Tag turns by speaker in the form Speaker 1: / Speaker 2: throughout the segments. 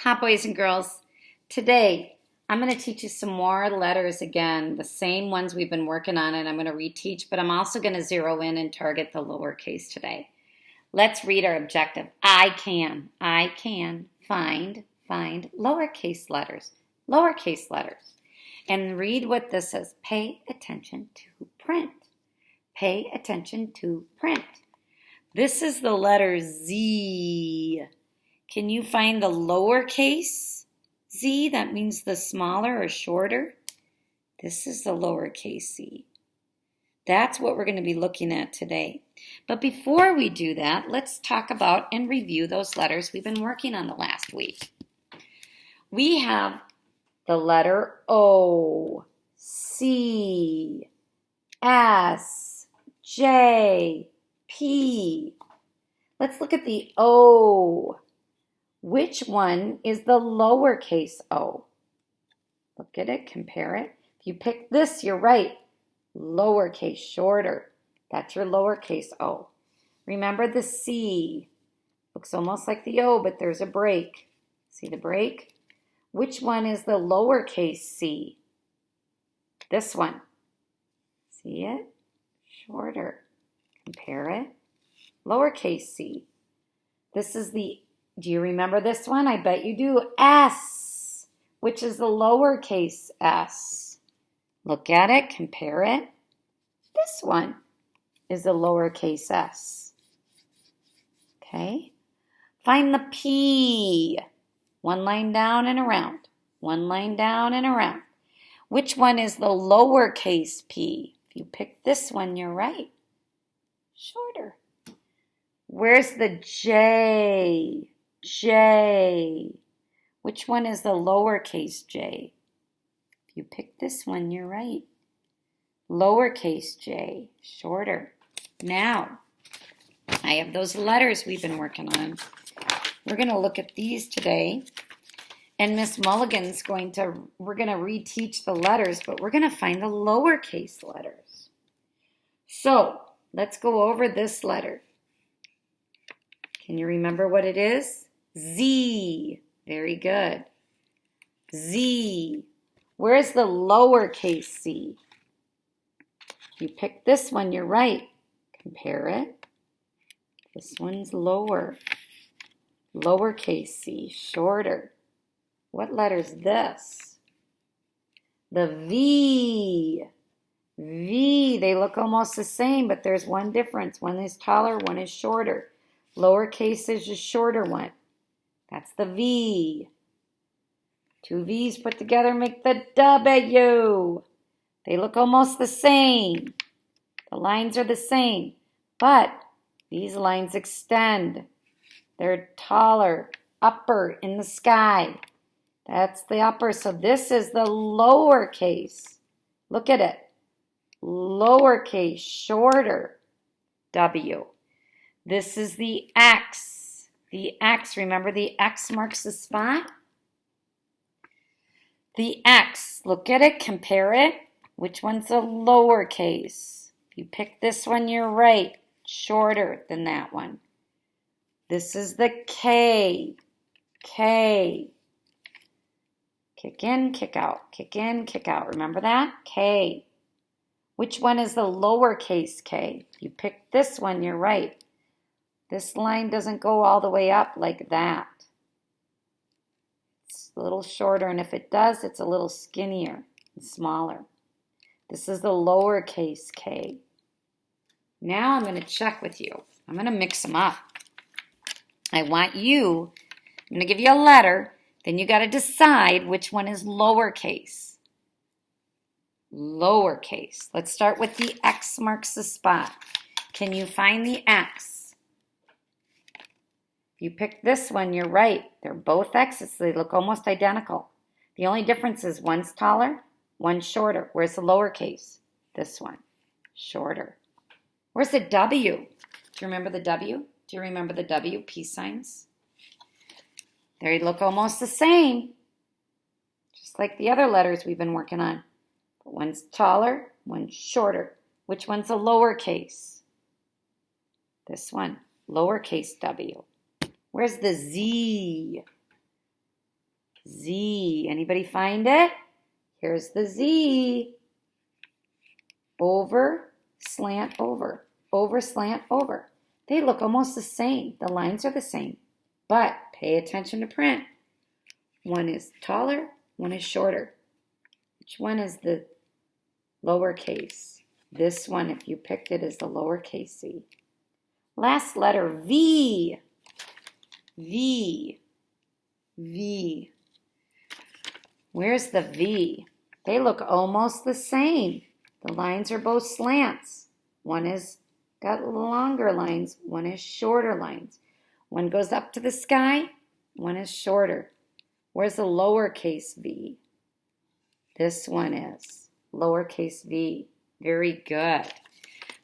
Speaker 1: Hi, boys and girls. Today, I'm going to teach you some more letters again, the same ones we've been working on, and I'm going to reteach, but I'm also going to zero in and target the lowercase today. Let's read our objective. I can find lowercase letters, and read what this says. Pay attention to print. Pay attention to print. This is the letter Z. Can you find the lowercase z? That means the smaller or shorter. This is the lowercase z. That's what we're going to be looking at today. But before we do that, let's talk about and review those letters we've been working on the last week. We have the letter O, C, S, J, P. Let's look at the O. Which one is the lowercase o? Look at it, compare it. If you pick this, you're right. Lowercase, shorter. That's your lowercase o. Remember the C. Looks almost like the O, but there's a break. See the break? Which one is the lowercase c? This one. See it? Shorter. Compare it. Lowercase c. This is the Do you remember this one? I bet you do. S, which is the lowercase s. Look at it, compare it. This one is the lowercase s. Okay. Find the P. One line down and around. One line down and around. Which one is the lowercase p? If you pick this one, you're right. Shorter. Where's the J? J. Which one is the lowercase j? If you pick this one, you're right. Lowercase j, shorter. Now, I have those letters we've been working on. We're going to look at these today. And Miss Mulligan's we're going to reteach the letters, but we're going to find the lowercase letters. So, let's go over this letter. Can you remember what it is? Z. Very good. Z. Where's the lowercase c? If you pick this one, you're right. Compare it. This one's lower. Lowercase c, shorter. What letter's this? The V. V. They look almost the same, but there's one difference. One is taller, one is shorter. Lowercase is the shorter one. That's the V. Two V's put together make the W. They look almost the same. The lines are the same, but these lines extend. They're taller, upper in the sky. That's the upper, so this is the lowercase. Look at it. Lowercase, shorter, W. This is the X. The X, remember the X marks the spot? The X, look at it, compare it. Which one's the lowercase? If you pick this one, you're right. Shorter than that one. This is the K. K. Kick in, kick out. Kick in, kick out. Remember that? K. Which one is the lowercase k? If you pick this one, you're right. This line doesn't go all the way up like that. It's a little shorter, and if it does, it's a little skinnier and smaller. This is the lowercase k. Now I'm going to check with you. I'm going to mix them up. I'm going to give you a letter, then you got to decide which one is lowercase. Lowercase. Let's start with the X marks the spot. Can you find the X? If you pick this one, you're right. They're both X's. They look almost identical. The only difference is one's taller, one's shorter. Where's the lowercase? This one, shorter. Where's the W? Do you remember the W? Do you remember the W, peace signs? They look almost the same, just like the other letters we've been working on. But one's taller, one's shorter. Which one's a lowercase? This one, lowercase w. Where's the Z? Z. Anybody find it? Here's the Z. Over, slant, over. Over, slant, over. They look almost the same. The lines are the same. But pay attention to print. One is taller, one is shorter. Which one is the lowercase? This one, if you picked it, is the lowercase Z. Last letter, V. V. V. Where's the V? They look almost the same. The lines are both slants. One is got longer lines, one is shorter lines. One goes up to the sky, one is shorter. Where's the lowercase v? This one is lowercase v. Very good.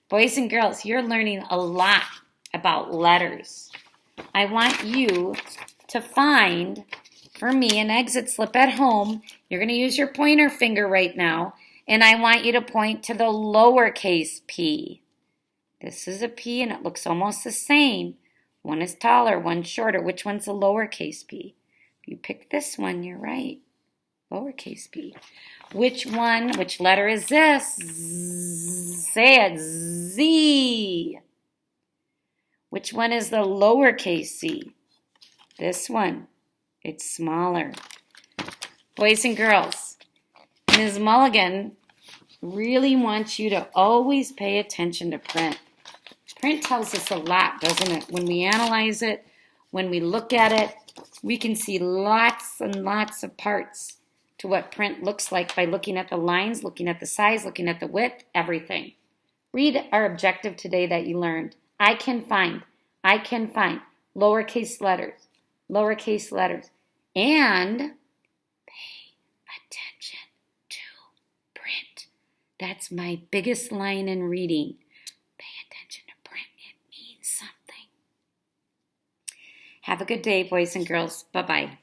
Speaker 1: Boys and girls, you're learning a lot about letters. I want you to find, for me, an exit slip at home. You're going to use your pointer finger right now, and I want you to point to the lowercase p. This is a P, and it looks almost the same. One is taller, one's shorter. Which one's the lowercase p? If you pick this one, you're right. Lowercase p. Which letter is this? Say it, Z. Which one is the lowercase c? This one. It's smaller. Boys and girls, Ms. Mulligan really wants you to always pay attention to print. Print tells us a lot, doesn't it? When we analyze it, when we look at it, we can see lots and lots of parts to what print looks like by looking at the lines, looking at the size, looking at the width, everything. Read our objective today that you learned. I can find, lowercase letters, and pay attention to print. That's my biggest line in reading. Pay attention to print. It means something. Have a good day, boys and girls. Bye-bye.